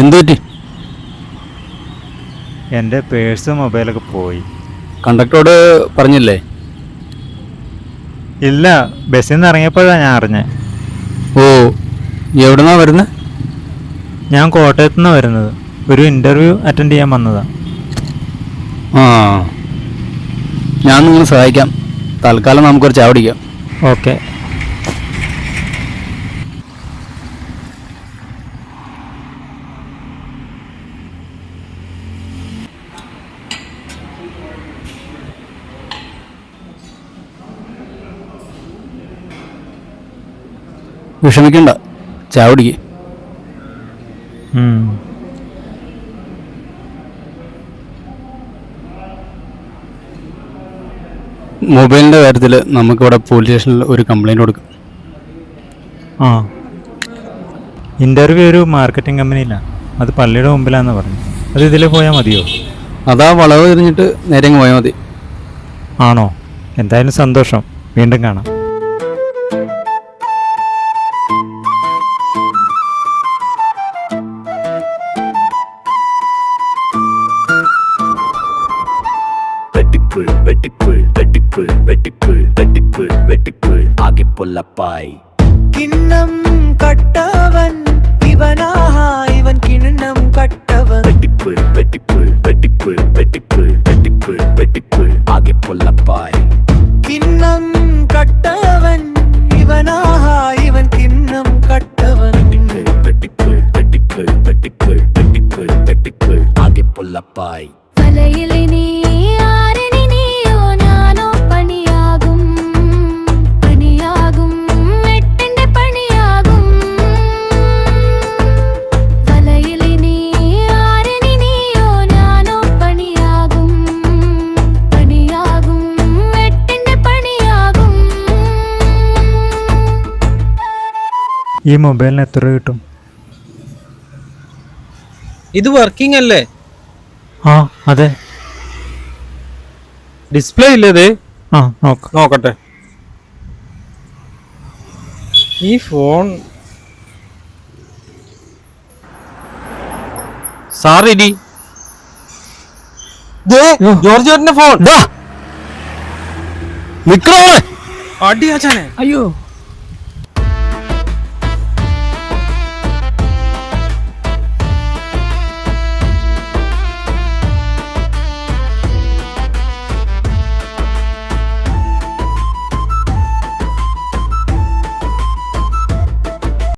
എന്തു പറ്റി? എൻ്റെ പേഴ്സ് മൊബൈലൊക്കെ പോയി. കണ്ടക്ടറോട് പറഞ്ഞില്ലേ? ഇല്ല, ബസ്സിൽ നിന്ന് ഇറങ്ങിയപ്പോഴാണ് ഞാൻ അറിഞ്ഞത്. ഓ, എവിടുന്നാ വരുന്നത്? ഞാൻ കോട്ടയത്തു നിന്നാണ് വരുന്നത്. ഒരു ഇൻ്റർവ്യൂ അറ്റൻഡ് ചെയ്യാൻ വന്നതാണ്. ആ, ഞാൻ നിങ്ങളെ സഹായിക്കാം. തൽക്കാലം നമുക്കൊരു ചാവടിക്കാം. ഓക്കെ. വിഷമിക്കണ്ട, ചാവടിക്ക്. മൊബൈലിൻ്റെ കാര്യത്തിൽ നമുക്കിവിടെ പോലീസ് സ്റ്റേഷനിൽ ഒരു കംപ്ലൈൻറ്റ് കൊടുക്കാം. ആ, ഇൻ്റർവ്യൂ ഒരു മാർക്കറ്റിംഗ് കമ്പനിയിലാണ്. അത് പള്ളിയുടെ മുമ്പിലാണെന്ന് പറഞ്ഞു. അത് ഇതിൽ പോയാൽ മതിയോ? അതാ വളവ് തിരിഞ്ഞിട്ട് നേരെ അങ്ങ് പോയാൽ മതി. ആണോ? എന്തായാലും സന്തോഷം. വീണ്ടും കാണാം. ആകെ പൊല്ലപ്പായി കിണ്ണം കട്ടവൻ ഇവനാഹ ഇവൻ കിണ്ണം കട്ടവൻ ആകെ പൊല്ലപ്പായി കിണ്ണം കട്ടവൻ ഇവനാഹ ഇവൻ കിണ്ണം കട്ടവൻ ആകെ പൊല്ലപ്പായി. ഈ മൊബൈലിന് എത്ര കിട്ടും? ഇത് വർക്കിംഗ് അല്ലേ? ആ, അതെ. ഡിസ്പ്ലേ ഇല്ലേ? ആ, നോക്കട്ടെ. ഈ ഫോൺ സാറിടി ജോർജ് ചേട്ടന്റെ ഫോൺ. നിക്കണോ അടിയാച്ചാനെ. അയ്യോ.